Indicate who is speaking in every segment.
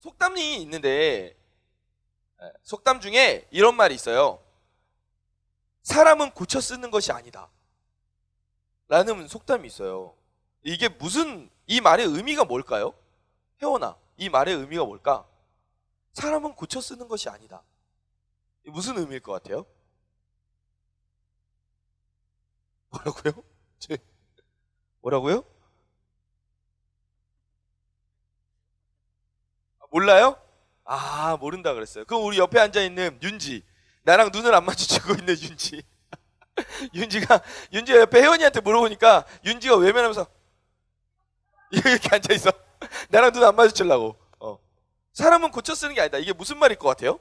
Speaker 1: 속담이 있는데 속담 중에 이런 말이 있어요. 사람은 고쳐 쓰는 것이 아니다 라는 속담이 있어요. 이게 이 말의 의미가 뭘까요? 혜원아, 이 말의 의미가 뭘까? 사람은 고쳐 쓰는 것이 아니다. 무슨 의미일 것 같아요? 뭐라고요? 뭐라고요? 몰라요? 모른다 그랬어요. 그럼 우리 옆에 앉아있는 윤지, 나랑 눈을 안 마주치고 있는 윤지 윤지가 옆에 혜원이한테 물어보니까 윤지가 외면하면서 이렇게 앉아있어. 나랑 눈 안 마주치려고. 사람은 고쳐 쓰는 게 아니다. 이게 무슨 말일 것 같아요?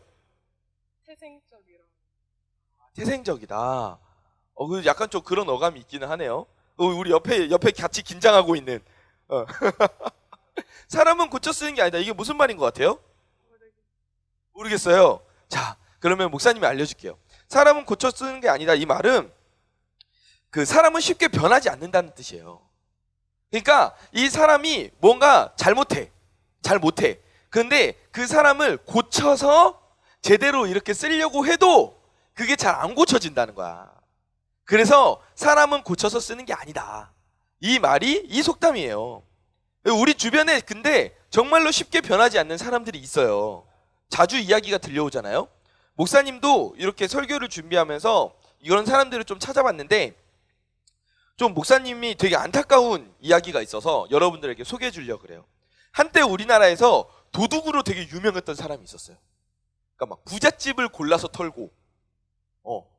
Speaker 2: 태생적이라.
Speaker 1: 태생적이다. 약간 좀 그런 어감이 있기는 하네요. 우리 옆에 같이 긴장하고 있는. 사람은 고쳐 쓰는 게 아니다. 이게 무슨 말인 것 같아요? 모르겠어요. 자, 그러면 목사님이 알려줄게요. 사람은 고쳐 쓰는 게 아니다. 이 말은 사람은 쉽게 변하지 않는다는 뜻이에요. 그러니까 이 사람이 뭔가 잘 못해. 근데 그 사람을 고쳐서 제대로 이렇게 쓰려고 해도 그게 잘 안 고쳐진다는 거야. 그래서 사람은 고쳐서 쓰는 게 아니다. 이 말이 이 속담이에요. 우리 주변에 근데 정말로 쉽게 변하지 않는 사람들이 있어요. 자주 이야기가 들려오잖아요. 목사님도 이렇게 설교를 준비하면서 이런 사람들을 좀 찾아봤는데 좀 목사님이 되게 안타까운 이야기가 있어서 여러분들에게 소개해 주려고 그래요. 한때 우리나라에서 도둑으로 되게 유명했던 사람이 있었어요. 그러니까 막 부잣집을 골라서 털고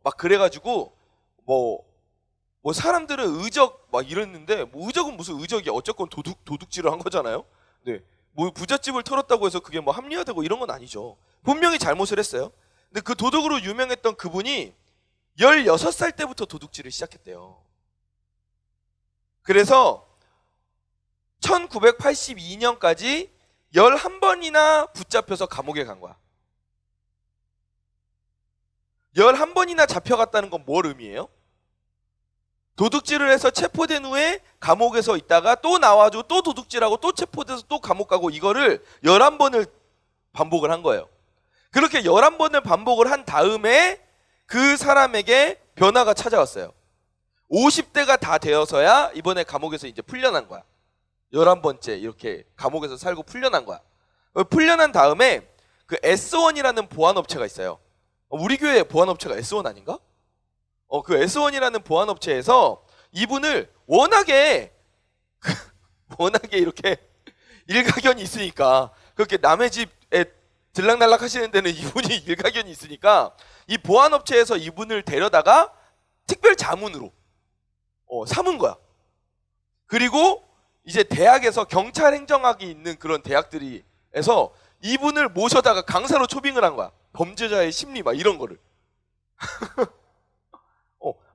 Speaker 1: 막 그래가지고 뭐 사람들은 의적 막 이랬는데 의적은 무슨 의적이야. 어쨌건 도둑질을 한 거잖아요. 네. 부잣집을 털었다고 해서 그게 합리화되고 이런 건 아니죠. 분명히 잘못을 했어요. 근데 그 도둑으로 유명했던 그분이 16살 때부터 도둑질을 시작했대요. 그래서 1982년까지 11번이나 붙잡혀서 감옥에 간 거야. 11번이나 잡혀갔다는 건 뭘 의미해요? 도둑질을 해서 체포된 후에 감옥에서 있다가 또 나와가지고 또 도둑질하고 또 체포돼서 또 감옥 가고 이거를 11번을 반복을 한 거예요. 그렇게 11번을 반복을 한 다음에 그 사람에게 변화가 찾아왔어요. 50대가 다 되어서야 이번에 감옥에서 이제 풀려난 거야. 11번째 이렇게 감옥에서 살고 풀려난 거야. 풀려난 다음에 그 S1이라는 보안업체가 있어요. 우리 교회 보안업체가 S1 아닌가? 그 S1이라는 보안업체에서 이분을 워낙에 이렇게 일가견이 있으니까 그렇게 남의 집에 들락날락 하시는 데는 이분이 일가견이 있으니까 이 보안업체에서 이분을 데려다가 특별 자문으로 삼은 거야. 그리고 이제 대학에서 경찰 행정학이 있는 그런 대학들이에서 이분을 모셔다가 강사로 초빙을 한 거야. 범죄자의 심리 막 이런 거를.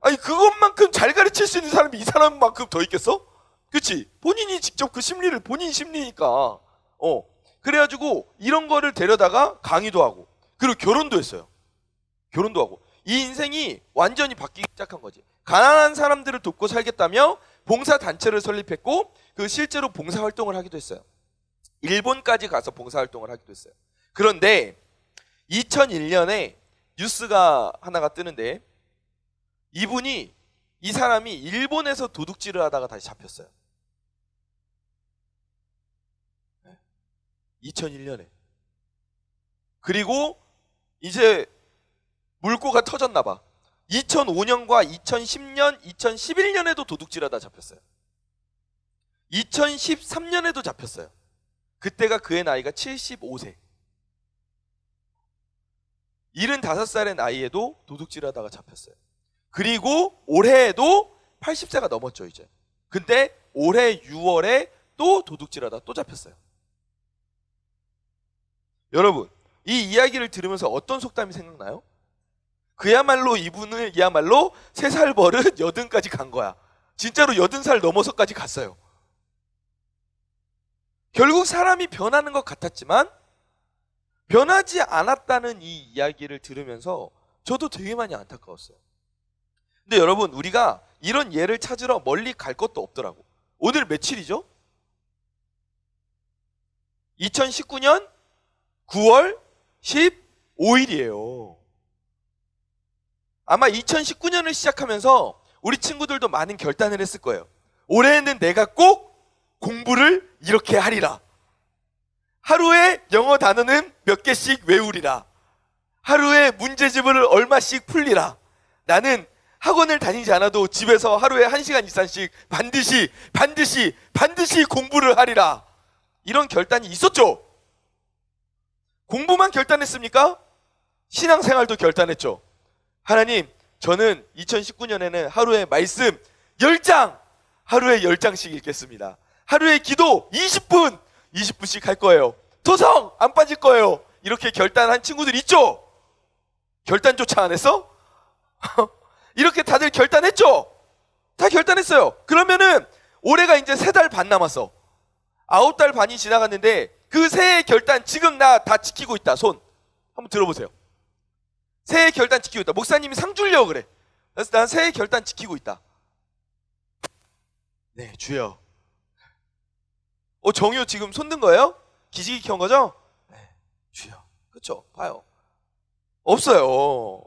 Speaker 1: 아니 그것만큼 잘 가르칠 수 있는 사람이 이 사람만큼 더 있겠어? 그치? 본인이 직접 그 심리를 본인 심리니까. 그래가지고 이런 거를 데려다가 강의도 하고 그리고 결혼도 했어요. 결혼도 하고 이 인생이 완전히 바뀌기 시작한 거지. 가난한 사람들을 돕고 살겠다며 봉사단체를 설립했고 실제로 봉사활동을 하기도 했어요. 일본까지 가서 봉사활동을 하기도 했어요. 그런데 2001년에 뉴스가 하나가 뜨는데 이 사람이 일본에서 도둑질을 하다가 다시 잡혔어요. 2001년에. 그리고 이제 물꼬가 터졌나 봐. 2005년과 2010년, 2011년에도 도둑질하다 잡혔어요. 2013년에도 잡혔어요. 그때가 그의 나이가 75세. 75살의 나이에도 도둑질하다가 잡혔어요. 그리고 올해에도 80세가 넘었죠 이제. 근데 올해 6월에 또 도둑질하다 또 잡혔어요. 여러분 이 이야기를 들으면서 어떤 속담이 생각나요? 그야말로 이분을 3살 버릇 80까지 간 거야. 진짜로 80살 넘어서까지 갔어요. 결국 사람이 변하는 것 같았지만 변하지 않았다는 이 이야기를 들으면서 저도 되게 많이 안타까웠어요. 근데 여러분 우리가 이런 예를 찾으러 멀리 갈 것도 없더라고. 오늘 며칠이죠? 2019년 9월 15일이에요. 아마 2019년을 시작하면서 우리 친구들도 많은 결단을 했을 거예요. 올해는 내가 꼭 공부를 이렇게 하리라. 하루에 영어 단어는 몇 개씩 외우리라. 하루에 문제집을 얼마씩 풀리라. 나는 학원을 다니지 않아도 집에서 하루에 1시간 이상씩 반드시 공부를 하리라. 이런 결단이 있었죠. 공부만 결단했습니까? 신앙생활도 결단했죠. 하나님, 저는 2019년에는 하루에 말씀 10장, 하루에 10장씩 읽겠습니다. 하루에 기도 20분씩 할 거예요. 도성 안 빠질 거예요. 이렇게 결단한 친구들 있죠? 결단조차 안 했어? 이렇게 다들 결단했죠? 다 결단했어요. 그러면은 올해가 이제 3달 반 남았어. 9달 반이 지나갔는데 그 새해 결단 지금 나 다 지키고 있다. 손 한번 들어보세요. 새해 결단 지키고 있다. 목사님이 상 주려고 그래. 그래서 난 새해 결단 지키고 있다. 네, 주여. 정효 지금 손 든 거예요? 기지개 켠 거죠? 네, 주여. 그렇죠? 봐요. 없어요.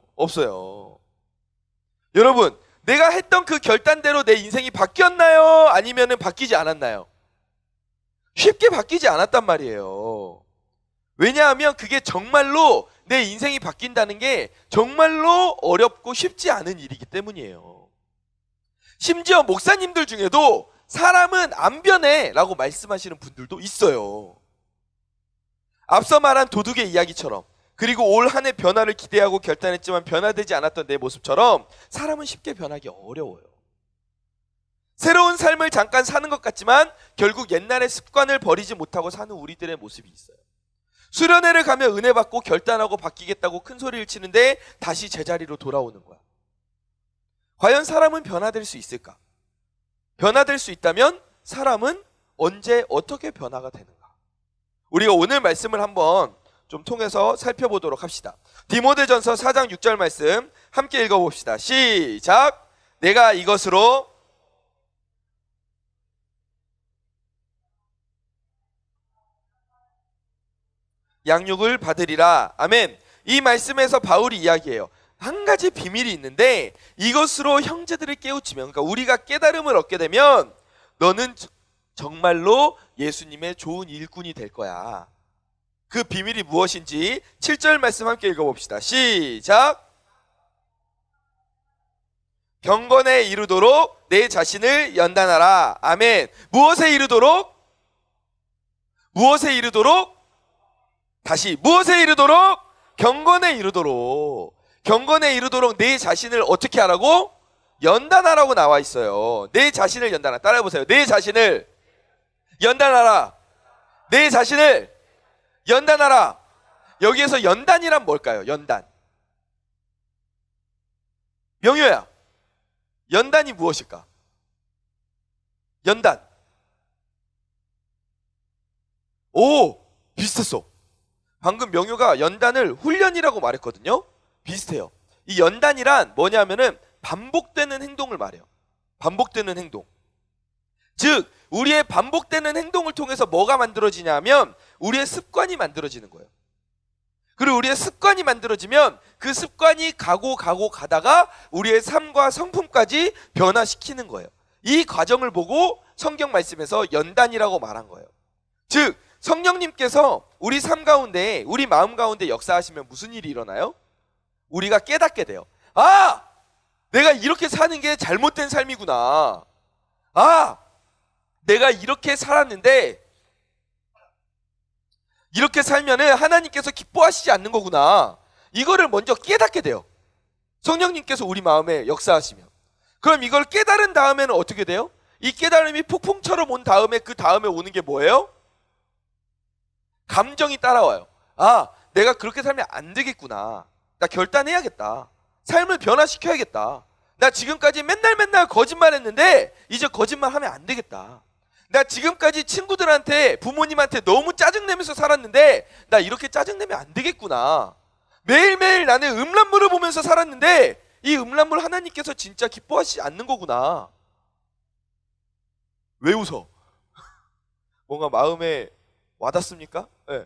Speaker 1: 여러분, 내가 했던 그 결단대로 내 인생이 바뀌었나요? 아니면은 바뀌지 않았나요? 쉽게 바뀌지 않았단 말이에요. 왜냐하면 그게 정말로 내 인생이 바뀐다는 게 정말로 어렵고 쉽지 않은 일이기 때문이에요. 심지어 목사님들 중에도 사람은 안 변해 라고 말씀하시는 분들도 있어요. 앞서 말한 도둑의 이야기처럼, 그리고 올 한 해 변화를 기대하고 결단했지만 변화되지 않았던 내 모습처럼 사람은 쉽게 변하기 어려워요. 새로운 삶을 잠깐 사는 것 같지만 결국 옛날의 습관을 버리지 못하고 사는 우리들의 모습이 있어요. 수련회를 가면 은혜 받고 결단하고 바뀌겠다고 큰 소리를 치는데 다시 제자리로 돌아오는 거야. 과연 사람은 변화될 수 있을까? 변화될 수 있다면 사람은 언제 어떻게 변화가 되는가? 우리가 오늘 말씀을 한번 좀 통해서 살펴보도록 합시다. 디모데전서 4장 6절 말씀 함께 읽어봅시다. 시작! 내가 이것으로 양육을 받으리라. 아멘. 이 말씀에서 바울이 이야기해요. 한 가지 비밀이 있는데 이것으로 형제들을 깨우치면, 그러니까 우리가 깨달음을 얻게 되면 너는 정말로 예수님의 좋은 일꾼이 될 거야. 그 비밀이 무엇인지 7절 말씀 함께 읽어봅시다. 시작! 경건에 이르도록 내 자신을 연단하라. 아멘. 무엇에 이르도록? 다시 무엇에 이르도록? 경건에 이르도록. 경건에 이르도록 내 자신을 어떻게 하라고? 연단하라고 나와 있어요. 내 자신을 연단하라. 따라해보세요. 내 자신을 연단하라. 내 자신을 연단하라. 여기에서 연단이란 뭘까요? 연단. 명효야, 연단이 무엇일까? 연단. 오, 비슷했어. 방금 명효가 연단을 훈련이라고 말했거든요. 비슷해요. 이 연단이란 뭐냐면은 반복되는 행동을 말해요. 반복되는 행동. 즉 우리의 반복되는 행동을 통해서 뭐가 만들어지냐면 우리의 습관이 만들어지는 거예요. 그리고 우리의 습관이 만들어지면 그 습관이 가다가 우리의 삶과 성품까지 변화시키는 거예요. 이 과정을 보고 성경 말씀에서 연단이라고 말한 거예요. 즉 성령님께서 우리 삶 가운데, 우리 마음 가운데 역사하시면 무슨 일이 일어나요? 우리가 깨닫게 돼요. 아! 내가 이렇게 사는 게 잘못된 삶이구나. 아! 내가 이렇게 살았는데 이렇게 살면은 하나님께서 기뻐하시지 않는 거구나. 이거를 먼저 깨닫게 돼요. 성령님께서 우리 마음에 역사하시면. 그럼 이걸 깨달은 다음에는 어떻게 돼요? 이 깨달음이 폭풍처럼 온 다음에 그 다음에 오는 게 뭐예요? 감정이 따라와요. 아, 내가 그렇게 살면 안 되겠구나. 나 결단해야겠다. 삶을 변화시켜야겠다. 나 지금까지 맨날 거짓말했는데 이제 거짓말하면 안 되겠다. 나 지금까지 친구들한테, 부모님한테 너무 짜증내면서 살았는데 나 이렇게 짜증내면 안 되겠구나. 매일매일 나는 음란물을 보면서 살았는데 이 음란물 하나님께서 진짜 기뻐하시지 않는 거구나. 왜 웃어? 뭔가 마음에 와닿습니까? 네.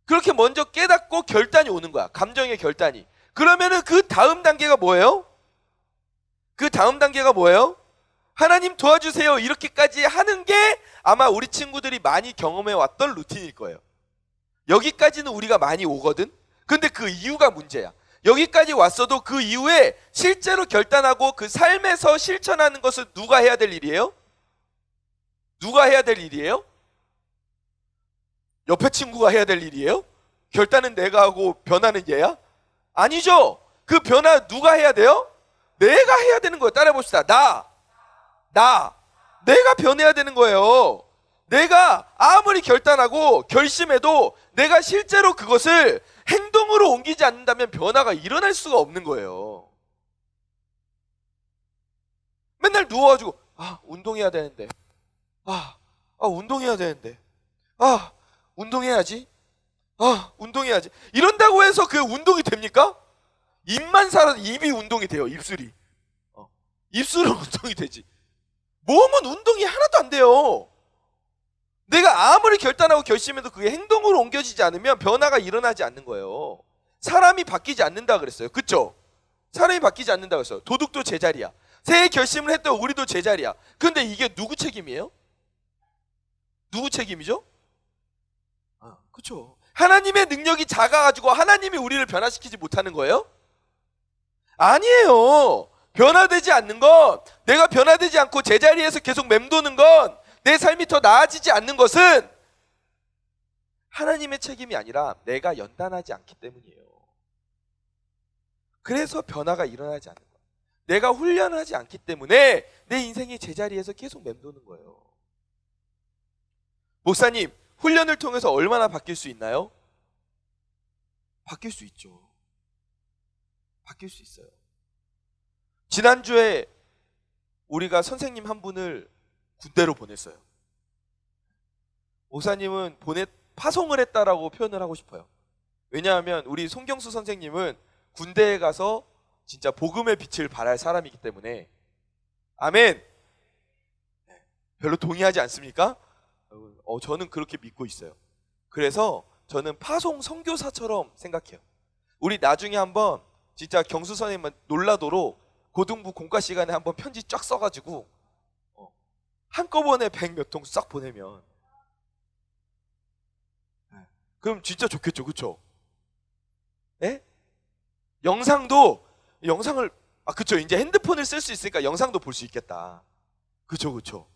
Speaker 1: 그렇게 먼저 깨닫고 결단이 오는 거야. 감정의 결단이. 그러면은 그 다음 단계가 뭐예요? 그 다음 단계가 뭐예요? 하나님 도와주세요. 이렇게까지 하는 게 아마 우리 친구들이 많이 경험해 왔던 루틴일 거예요. 여기까지는 우리가 많이 오거든. 근데 그 이유가 문제야. 여기까지 왔어도 그 이후에 실제로 결단하고 그 삶에서 실천하는 것은 누가 해야 될 일이에요? 누가 해야 될 일이에요? 옆에 친구가 해야 될 일이에요? 결단은 내가 하고 변화는 얘야? 아니죠. 그 변화 누가 해야 돼요? 내가 해야 되는 거예요. 따라해 봅시다. 내가 변해야 되는 거예요. 내가 아무리 결단하고 결심해도 내가 실제로 그것을 행동으로 옮기지 않는다면 변화가 일어날 수가 없는 거예요. 맨날 누워가지고 운동해야 되는데 운동해야 되는데 운동해야지 운동해야지 이런다고 해서 그 운동이 됩니까? 입만 살아도 입이 운동이 돼요. 입술이 입술은 운동이 되지. 몸은 운동이 하나도 안 돼요. 내가 아무리 결단하고 결심해도 그게 행동으로 옮겨지지 않으면 변화가 일어나지 않는 거예요. 사람이 바뀌지 않는다 그랬어요. 그쵸? 사람이 바뀌지 않는다 그랬어요. 도둑도 제자리야. 새해 결심을 했던 우리도 제자리야. 근데 이게 누구 책임이에요? 누구 책임이죠? 그쵸? 하나님의 능력이 작아가지고 하나님이 우리를 변화시키지 못하는 거예요? 아니에요. 변화되지 않는 건, 내가 변화되지 않고 제자리에서 계속 맴도는 건, 내 삶이 더 나아지지 않는 것은 하나님의 책임이 아니라 내가 연단하지 않기 때문이에요. 그래서 변화가 일어나지 않는 거예요. 내가 훈련하지 않기 때문에 내 인생이 제자리에서 계속 맴도는 거예요. 목사님, 훈련을 통해서 얼마나 바뀔 수 있나요? 바뀔 수 있죠. 바뀔 수 있어요. 지난주에 우리가 선생님 한 분을 군대로 보냈어요. 목사님은 파송을 했다라고 표현을 하고 싶어요. 왜냐하면 우리 송경수 선생님은 군대에 가서 진짜 복음의 빛을 발할 사람이기 때문에. 아멘. 별로 동의하지 않습니까? 저는 그렇게 믿고 있어요. 그래서 저는 파송 선교사처럼 생각해요. 우리 나중에 한번 진짜 경수 선생님 놀라도록 고등부 공과 시간에 한번 편지 쫙 써가지고 한꺼번에 100몇 통 싹 보내면 그럼 진짜 좋겠죠. 그쵸? 예? 영상을 그쵸, 이제 핸드폰을 쓸 수 있으니까 영상도 볼 수 있겠다. 그쵸.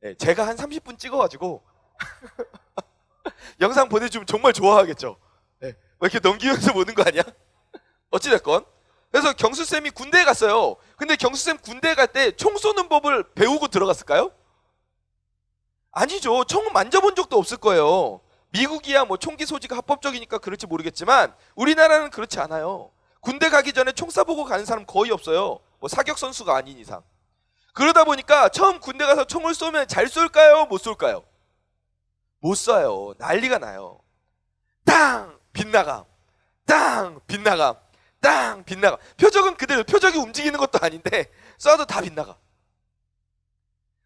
Speaker 1: 예, 제가 한 30분 찍어가지고 영상 보내주면 정말 좋아하겠죠. 예, 뭐 이렇게 넘기면서 보는 거 아니야? 어찌됐건 그래서 경수쌤이 군대에 갔어요. 근데 경수쌤 군대에 갈 때 총 쏘는 법을 배우고 들어갔을까요? 아니죠. 총은 만져본 적도 없을 거예요. 미국이야 뭐 총기 소지가 합법적이니까 그럴지 모르겠지만 우리나라는 그렇지 않아요. 군대 가기 전에 총 쏴보고 가는 사람 거의 없어요. 뭐 사격 선수가 아닌 이상. 그러다 보니까 처음 군대 가서 총을 쏘면 잘 쏠까요? 못 쏠까요? 못 쏴요. 난리가 나요. 땅! 빗나감. 땅! 빗나감. 땅! 빗나감. 표적은 그대로. 표적이 움직이는 것도 아닌데 쏴도 다 빗나가.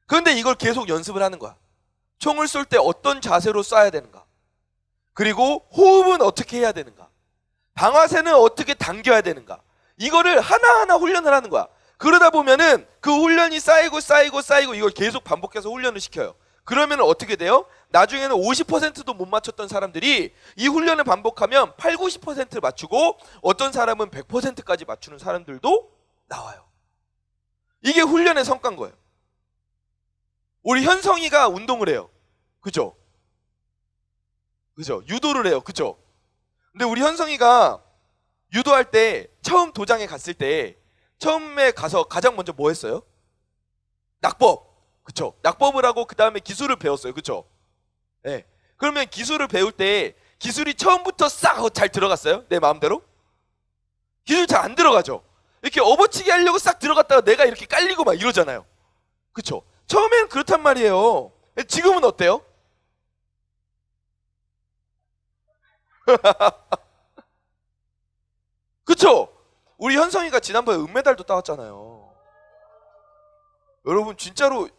Speaker 1: 그런데 이걸 계속 연습을 하는 거야. 총을 쏠 때 어떤 자세로 쏴야 되는가? 그리고 호흡은 어떻게 해야 되는가? 방아쇠는 어떻게 당겨야 되는가? 이거를 하나하나 훈련을 하는 거야. 그러다 보면은 그 훈련이 쌓이고 이걸 계속 반복해서 훈련을 시켜요. 그러면 어떻게 돼요? 나중에는 50%도 못 맞췄던 사람들이 이 훈련을 반복하면 8, 90%를 맞추고 어떤 사람은 100%까지 맞추는 사람들도 나와요. 이게 훈련의 성과인 거예요. 우리 현성이가 운동을 해요. 그죠? 유도를 해요. 그죠? 근데 우리 현성이가 유도할 때 처음 도장에 갔을 때 처음에 가서 가장 먼저 뭐 했어요? 낙법. 그쵸? 낙법을 하고 그 다음에 기술을 배웠어요. 그쵸? 네. 그러면 기술을 배울 때 기술이 처음부터 싹 잘 들어갔어요? 내 마음대로? 기술 잘 안 들어가죠? 이렇게 업어치기 하려고 싹 들어갔다가 내가 이렇게 깔리고 막 이러잖아요. 그쵸? 처음에는 그렇단 말이에요. 지금은 어때요? 그쵸? 우리 현성이가 지난번에 은메달도 따왔잖아요. 여러분 진짜로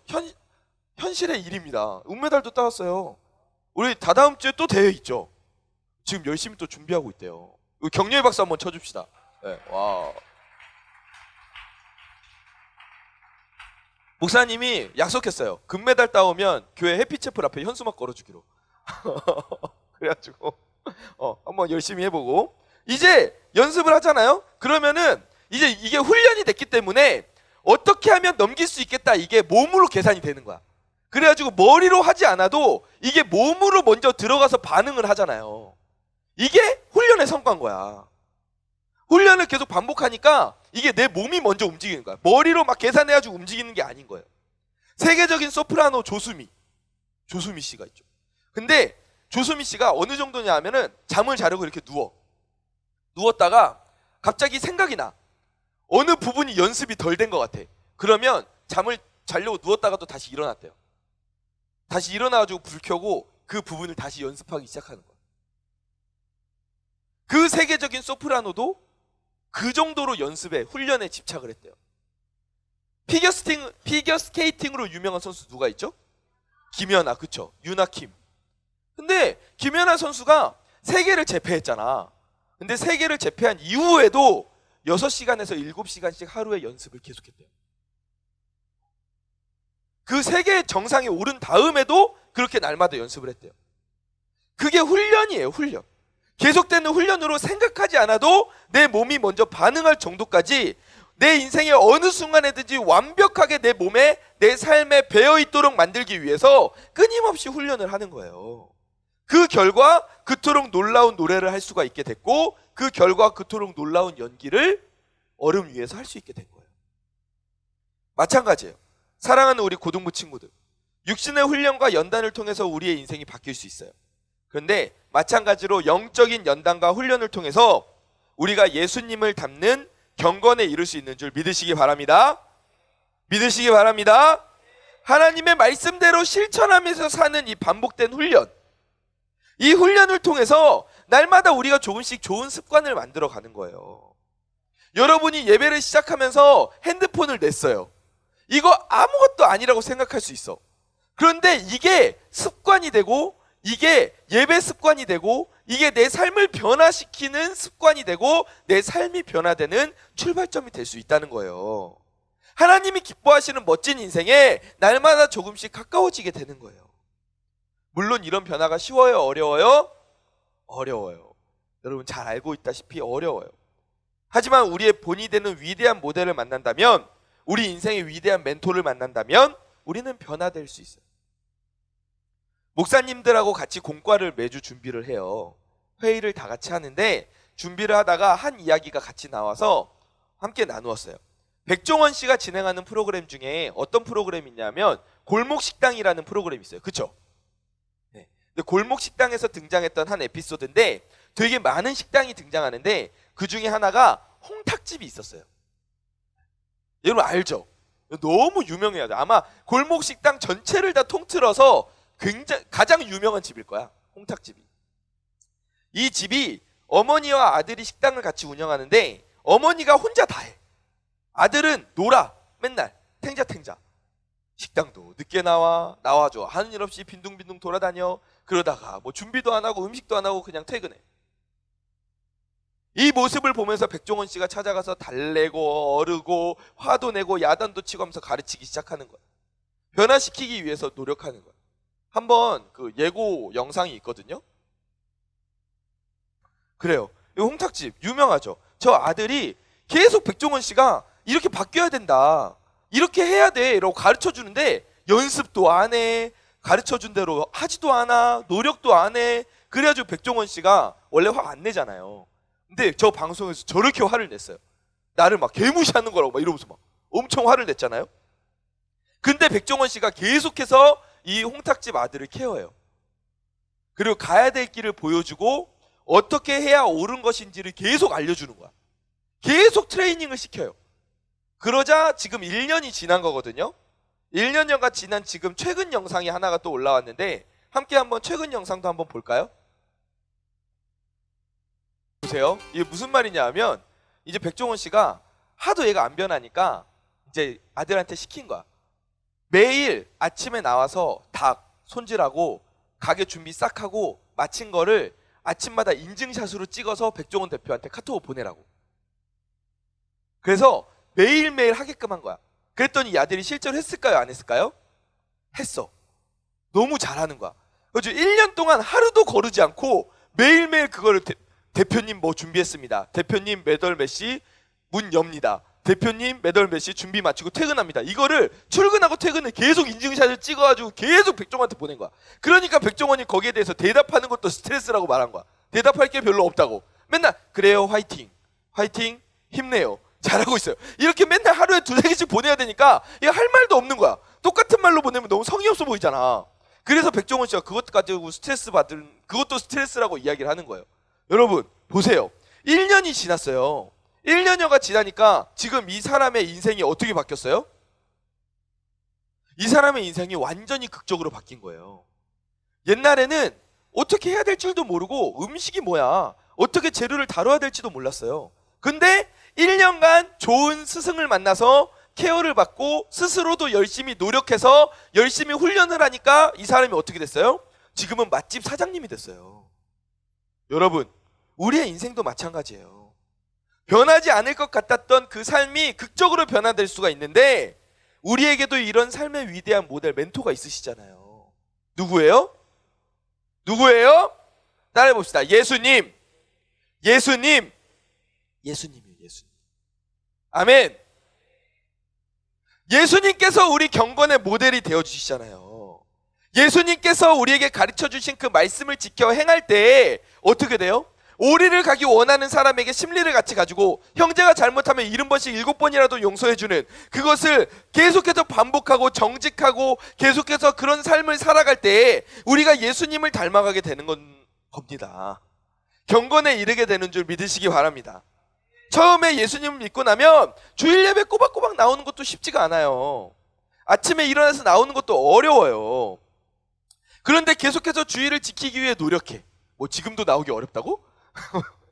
Speaker 1: 현실의 일입니다. 은메달도 따왔어요. 우리 다다음 주에 또 대회 있죠. 지금 열심히 또 준비하고 있대요. 격려의 박수 한번 쳐줍시다. 네, 와. 목사님이 약속했어요. 금메달 따오면 교회 해피채플 앞에 현수막 걸어주기로. 그래가지고 한번 열심히 해보고 이제 연습을 하잖아요. 그러면은 이제 이게 훈련이 됐기 때문에 어떻게 하면 넘길 수 있겠다, 이게 몸으로 계산이 되는 거야. 그래가지고 머리로 하지 않아도 이게 몸으로 먼저 들어가서 반응을 하잖아요. 이게 훈련의 성과인 거야. 훈련을 계속 반복하니까 이게 내 몸이 먼저 움직이는 거야. 머리로 막 계산해가지고 움직이는 게 아닌 거예요. 세계적인 소프라노 조수미 씨가 있죠. 근데 조수미 씨가 어느 정도냐 하면은 잠을 자려고 이렇게 누웠다가 갑자기 생각이 나. 어느 부분이 연습이 덜 된 것 같아. 그러면 잠을 자려고 누웠다가 또 다시 일어났대요. 다시 일어나가지고 불 켜고 그 부분을 다시 연습하기 시작하는 거야. 그 세계적인 소프라노도 그 정도로 연습에, 훈련에 집착을 했대요. 피겨 스케이팅으로 유명한 선수 누가 있죠? 김연아, 그쵸? 유나킴. 근데 김연아 선수가 세계를 제패했잖아. 근데 세계를 제패한 이후에도 6시간에서 7시간씩 하루에 연습을 계속했대요. 그 세계 정상에 오른 다음에도 그렇게 날마다 연습을 했대요. 그게 훈련이에요, 훈련. 계속되는 훈련으로 생각하지 않아도 내 몸이 먼저 반응할 정도까지 내 인생의 어느 순간에든지 완벽하게 내 몸에, 내 삶에 배어있도록 만들기 위해서 끊임없이 훈련을 하는 거예요. 그 결과 그토록 놀라운 노래를 할 수가 있게 됐고, 그 결과 그토록 놀라운 연기를 얼음 위에서 할 수 있게 된 거예요. 마찬가지예요. 사랑하는 우리 고등부 친구들, 육신의 훈련과 연단을 통해서 우리의 인생이 바뀔 수 있어요. 그런데 마찬가지로 영적인 연단과 훈련을 통해서 우리가 예수님을 닮는 경건에 이룰 수 있는 줄 믿으시기 바랍니다. 믿으시기 바랍니다. 하나님의 말씀대로 실천하면서 사는 이 반복된 훈련, 이 훈련을 통해서 날마다 우리가 조금씩 좋은 습관을 만들어 가는 거예요. 여러분이 예배를 시작하면서 핸드폰을 냈어요. 이거 아무것도 아니라고 생각할 수 있어. 그런데 이게 습관이 되고, 이게 예배 습관이 되고, 이게 내 삶을 변화시키는 습관이 되고, 내 삶이 변화되는 출발점이 될 수 있다는 거예요. 하나님이 기뻐하시는 멋진 인생에 날마다 조금씩 가까워지게 되는 거예요. 물론 이런 변화가 쉬워요, 어려워요? 어려워요. 여러분 잘 알고 있다시피 어려워요. 하지만 우리의 본이 되는 위대한 모델을 만난다면, 우리 인생의 위대한 멘토를 만난다면 우리는 변화될 수 있어요. 목사님들하고 같이 공과를 매주 준비를 해요. 회의를 다 같이 하는데 준비를 하다가 한 이야기가 같이 나와서 함께 나누었어요. 백종원 씨가 진행하는 프로그램 중에 어떤 프로그램이 있냐면 골목식당이라는 프로그램이 있어요. 그쵸? 네. 근데 골목식당에서 등장했던 한 에피소드인데 되게 많은 식당이 등장하는데 그 중에 하나가 홍탁집이 있었어요. 여러분 알죠? 너무 유명해요. 아마 골목식당 전체를 다 통틀어서 가장 유명한 집일 거야. 홍탁집이. 이 집이 어머니와 아들이 식당을 같이 운영하는데 어머니가 혼자 다 해. 아들은 놀아. 맨날 탱자탱자. 식당도 늦게 나와줘. 하는 일 없이 빈둥빈둥 돌아다녀. 그러다가 뭐 준비도 안 하고 음식도 안 하고 그냥 퇴근해. 이 모습을 보면서 백종원 씨가 찾아가서 달래고 어르고 화도 내고 야단도 치고 하면서 가르치기 시작하는 거야. 변화시키기 위해서 노력하는 거야. 한번 그 예고 영상이 있거든요. 그래요. 이 홍탁집 유명하죠. 저 아들이 계속 백종원 씨가 이렇게 바뀌어야 된다, 이렇게 해야 돼 이러고 가르쳐주는데 연습도 안 해. 가르쳐준 대로 하지도 않아. 노력도 안 해. 그래가지고 백종원 씨가 원래 화 안 내잖아요. 근데 저 방송에서 저렇게 화를 냈어요. 나를 막 개무시하는 거라고 막 이러면서 막 엄청 화를 냈잖아요. 근데 백종원 씨가 계속해서 이 홍탁집 아들을 케어해요. 그리고 가야 될 길을 보여주고 어떻게 해야 옳은 것인지를 계속 알려주는 거야. 계속 트레이닝을 시켜요. 그러자 지금 1년이 지난 거거든요. 1년여가 지난 지금 최근 영상이 하나가 또 올라왔는데 함께 한번 최근 영상도 한번 볼까요? 보세요. 이게 무슨 말이냐 하면 이제 백종원 씨가 하도 얘가 안 변하니까 이제 아들한테 시킨 거야. 매일 아침에 나와서 닭 손질하고 가게 준비 싹 하고 마친 거를 아침마다 인증샷으로 찍어서 백종원 대표한테 카톡을 보내라고. 그래서 매일매일 하게끔 한 거야. 그랬더니 이 아들이 실제로 했을까요? 안 했을까요? 했어. 너무 잘하는 거야. 그래서 1년 동안 하루도 거르지 않고 매일매일 그거를 대표님 뭐 준비했습니다. 대표님 몇 월 몇 시 문 엽니다. 대표님 몇 월 몇 시 준비 마치고 퇴근합니다. 이거를 출근하고 퇴근을 계속 인증샷을 찍어가지고 계속 백종원한테 보낸 거야. 그러니까 백종원이 거기에 대해서 대답하는 것도 스트레스라고 말한 거야. 대답할 게 별로 없다고. 맨날 그래요 화이팅 화이팅 힘내요 잘하고 있어요. 이렇게 맨날 하루에 2-3개씩 보내야 되니까 이거 할 말도 없는 거야. 똑같은 말로 보내면 너무 성의 없어 보이잖아. 그래서 백종원 씨가 그것 가지고 스트레스 받은 그것도 스트레스라고 이야기를 하는 거예요. 여러분 보세요. 1년이 지났어요. 1년여가 지나니까 지금 이 사람의 인생이 어떻게 바뀌었어요? 이 사람의 인생이 완전히 극적으로 바뀐 거예요. 옛날에는 어떻게 해야 될 줄도 모르고 음식이 뭐야 어떻게 재료를 다뤄야 될지도 몰랐어요. 근데 1년간 좋은 스승을 만나서 케어를 받고 스스로도 열심히 노력해서 열심히 훈련을 하니까 이 사람이 어떻게 됐어요? 지금은 맛집 사장님이 됐어요. 여러분 우리의 인생도 마찬가지예요. 변하지 않을 것 같았던 그 삶이 극적으로 변화될 수가 있는데 우리에게도 이런 삶의 위대한 모델 멘토가 있으시잖아요. 누구예요? 누구예요? 따라해 봅시다. 예수님. 예수님. 예수님이에요. 예수님. 아멘. 예수님께서 우리 경건의 모델이 되어주시잖아요. 예수님께서 우리에게 가르쳐주신 그 말씀을 지켜 행할 때 어떻게 돼요? 오리를 가기 원하는 사람에게 심리를 같이 가지고 형제가 잘못하면 70번씩 7번이라도 용서해주는 그것을 계속해서 반복하고 정직하고 계속해서 그런 삶을 살아갈 때 우리가 예수님을 닮아가게 되는 겁니다. 경건에 이르게 되는 줄 믿으시기 바랍니다. 처음에 예수님을 믿고 나면 주일 예배 꼬박꼬박 나오는 것도 쉽지가 않아요. 아침에 일어나서 나오는 것도 어려워요. 그런데 계속해서 주일을 지키기 위해 노력해. 뭐 지금도 나오기 어렵다고?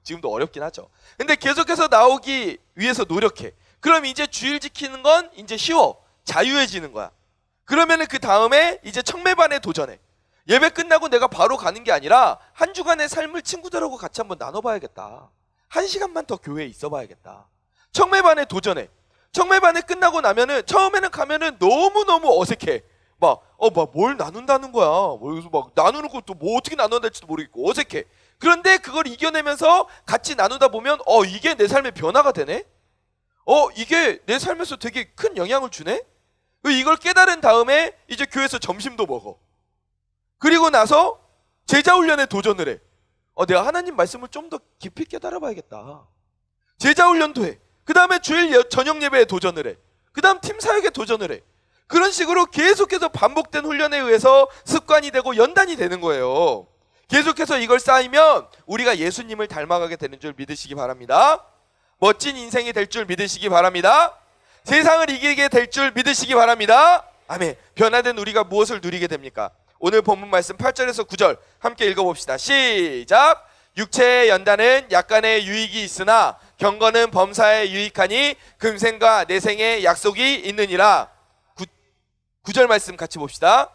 Speaker 1: 지금도 어렵긴 하죠. 근데 계속해서 나오기 위해서 노력해. 그럼 이제 주일 지키는 건 이제 쉬워. 자유해지는 거야. 그러면은 그 다음에 이제 청매반에 도전해. 예배 끝나고 내가 바로 가는 게 아니라 한 주간의 삶을 친구들하고 같이 한번 나눠봐야겠다. 1시간만 더 교회에 있어봐야겠다. 청매반에 도전해. 청매반에 끝나고 나면은 처음에는 가면은 너무너무 어색해. 뭘 나눈다는 거야. 여기서 막 나누는 것도 뭐 어떻게 나눠야 될지도 모르겠고 어색해. 그런데 그걸 이겨내면서 같이 나누다 보면 이게 내 삶의 변화가 되네? 이게 내 삶에서 되게 큰 영향을 주네? 이걸 깨달은 다음에 이제 교회에서 점심도 먹어. 그리고 나서 제자훈련에 도전을 해. 내가 하나님 말씀을 좀 더 깊이 깨달아봐야겠다. 제자훈련도 해. 그 다음에 주일 저녁 예배에 도전을 해. 그 다음 팀 사역에 도전을 해. 그런 식으로 계속해서 반복된 훈련에 의해서 습관이 되고 연단이 되는 거예요. 계속해서 이걸 쌓이면 우리가 예수님을 닮아가게 되는 줄 믿으시기 바랍니다. 멋진 인생이 될 줄 믿으시기 바랍니다. 세상을 이기게 될 줄 믿으시기 바랍니다. 아멘. 변화된 우리가 무엇을 누리게 됩니까? 오늘 본문 말씀 8절에서 9절 함께 읽어봅시다. 시작. 육체의 연단은 약간의 유익이 있으나 경건은 범사에 유익하니 금생과 내생의 약속이 있느니라. 9절 말씀 같이 봅시다.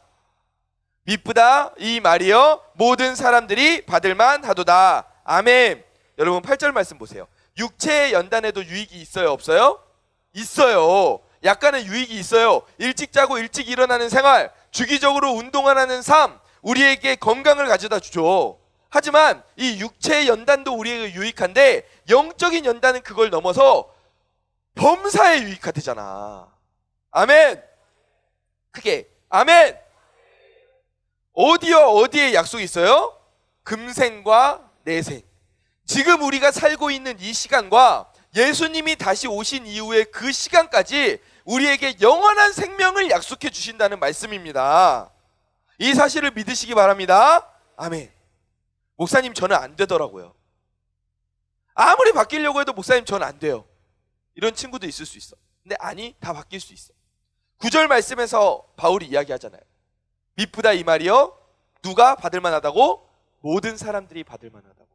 Speaker 1: 미쁘다 이 말이여 모든 사람들이 받을만 하도다. 아멘. 여러분 8절 말씀 보세요. 육체의 연단에도 유익이 있어요 없어요? 있어요. 약간의 유익이 있어요. 일찍 자고 일찍 일어나는 생활, 주기적으로 운동하는 삶, 우리에게 건강을 가져다 주죠. 하지만 이 육체의 연단도 우리에게 유익한데 영적인 연단은 그걸 넘어서 범사에 유익하대잖아. 아멘. 크게 아멘. 어디에 약속이 있어요? 금생과 내생. 지금 우리가 살고 있는 이 시간과 예수님이 다시 오신 이후의 그 시간까지 우리에게 영원한 생명을 약속해 주신다는 말씀입니다. 이 사실을 믿으시기 바랍니다. 아멘. 목사님 저는 안 되더라고요. 아무리 바뀌려고 해도 목사님 저는 안 돼요. 이런 친구도 있을 수 있어. 근데 아니, 다 바뀔 수 있어. 9절 말씀에서 바울이 이야기하잖아요. 미쁘다 이 말이요. 누가 받을 만하다고? 모든 사람들이 받을 만하다고.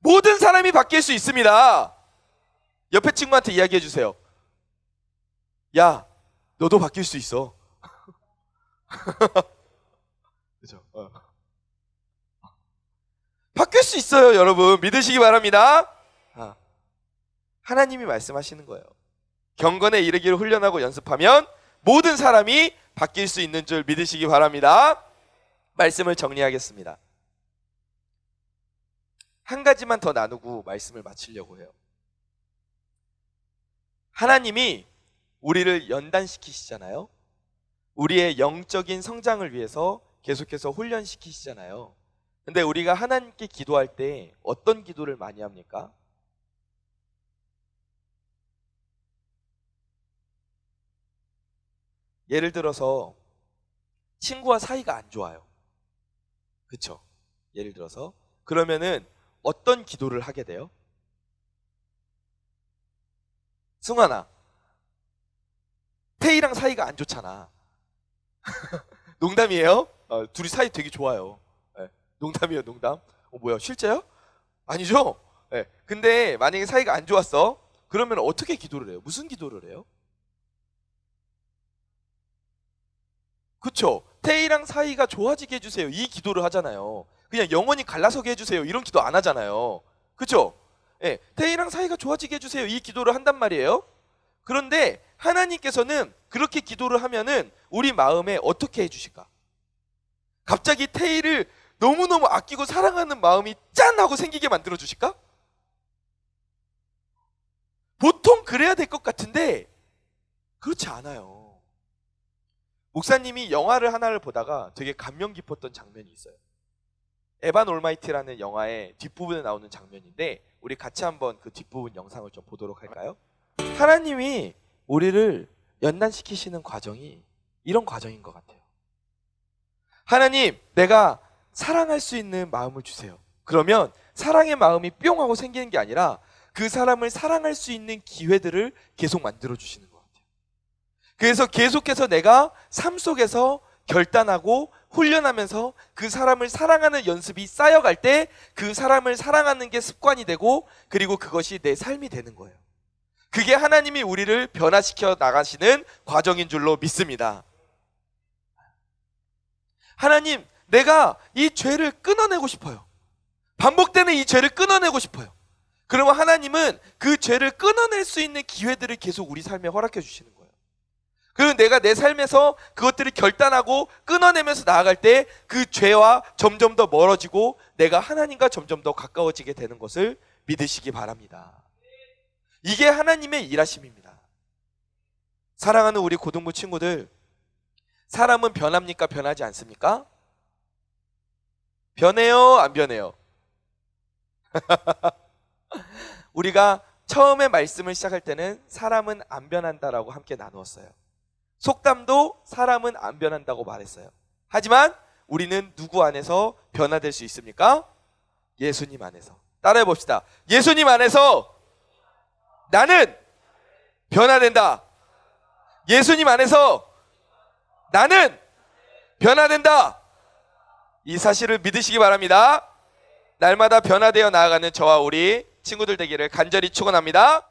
Speaker 1: 모든 사람이 바뀔 수 있습니다. 옆에 친구한테 이야기해 주세요. 야, 너도 바뀔 수 있어. 그죠? 바뀔 수 있어요, 여러분. 믿으시기 바랍니다. 하나님이 말씀하시는 거예요. 경건에 이르기를 훈련하고 연습하면 모든 사람이 바뀔 수 있는 줄 믿으시기 바랍니다. 말씀을 정리하겠습니다. 한 가지만 더 나누고 말씀을 마치려고 해요. 하나님이 우리를 연단시키시잖아요. 우리의 영적인 성장을 위해서 계속해서 훈련시키시잖아요. 근데 우리가 하나님께 기도할 때 어떤 기도를 많이 합니까? 예를 들어서 친구와 사이가 안 좋아요. 그쵸? 예를 들어서 그러면은 어떤 기도를 하게 돼요? 승환아, 태희랑 사이가 안 좋잖아. 농담이에요? 둘이 사이 되게 좋아요. 네, 농담이에요, 농담. 뭐야, 실제요? 아니죠? 네, 근데 만약에 사이가 안 좋았어. 그러면 어떻게 기도를 해요? 무슨 기도를 해요? 그쵸? 태희랑 사이가 좋아지게 해주세요. 이 기도를 하잖아요. 그냥 영원히 갈라서게 해주세요. 이런 기도 안 하잖아요. 그쵸? 예, 태희랑 사이가 좋아지게 해주세요. 이 기도를 한단 말이에요. 그런데 하나님께서는 그렇게 기도를 하면은 우리 마음에 어떻게 해주실까? 갑자기 태희를 너무너무 아끼고 사랑하는 마음이 짠! 하고 생기게 만들어 주실까? 보통 그래야 될 것 같은데 그렇지 않아요. 목사님이 영화를 하나를 보다가 되게 감명 깊었던 장면이 있어요. 에반 올마이티라는 영화의 뒷부분에 나오는 장면인데 우리 같이 한번 그 뒷부분 영상을 좀 보도록 할까요? 하나님이 우리를 연단시키시는 과정이 이런 과정인 것 같아요. 하나님, 내가 사랑할 수 있는 마음을 주세요. 그러면 사랑의 마음이 뿅 하고 생기는 게 아니라 그 사람을 사랑할 수 있는 기회들을 계속 만들어 주시는 것 같아요. 그래서 계속해서 내가 삶 속에서 결단하고 훈련하면서 그 사람을 사랑하는 연습이 쌓여갈 때 그 사람을 사랑하는 게 습관이 되고 그리고 그것이 내 삶이 되는 거예요. 그게 하나님이 우리를 변화시켜 나가시는 과정인 줄로 믿습니다. 하나님, 내가 이 죄를 끊어내고 싶어요. 반복되는 이 죄를 끊어내고 싶어요. 그러면 하나님은 그 죄를 끊어낼 수 있는 기회들을 계속 우리 삶에 허락해 주시는 거예요. 그리고 내가 내 삶에서 그것들을 결단하고 끊어내면서 나아갈 때 그 죄와 점점 더 멀어지고 내가 하나님과 점점 더 가까워지게 되는 것을 믿으시기 바랍니다. 이게 하나님의 일하심입니다. 사랑하는 우리 고등부 친구들, 사람은 변합니까? 변하지 않습니까? 변해요? 안 변해요? 우리가 처음에 말씀을 시작할 때는 사람은 안 변한다라고 함께 나누었어요. 속담도 사람은 안 변한다고 말했어요. 하지만 우리는 누구 안에서 변화될 수 있습니까? 예수님 안에서. 따라해 봅시다. 예수님 안에서 나는 변화된다. 예수님 안에서 나는 변화된다. 이 사실을 믿으시기 바랍니다. 날마다 변화되어 나아가는 저와 우리 친구들 되기를 간절히 축원합니다.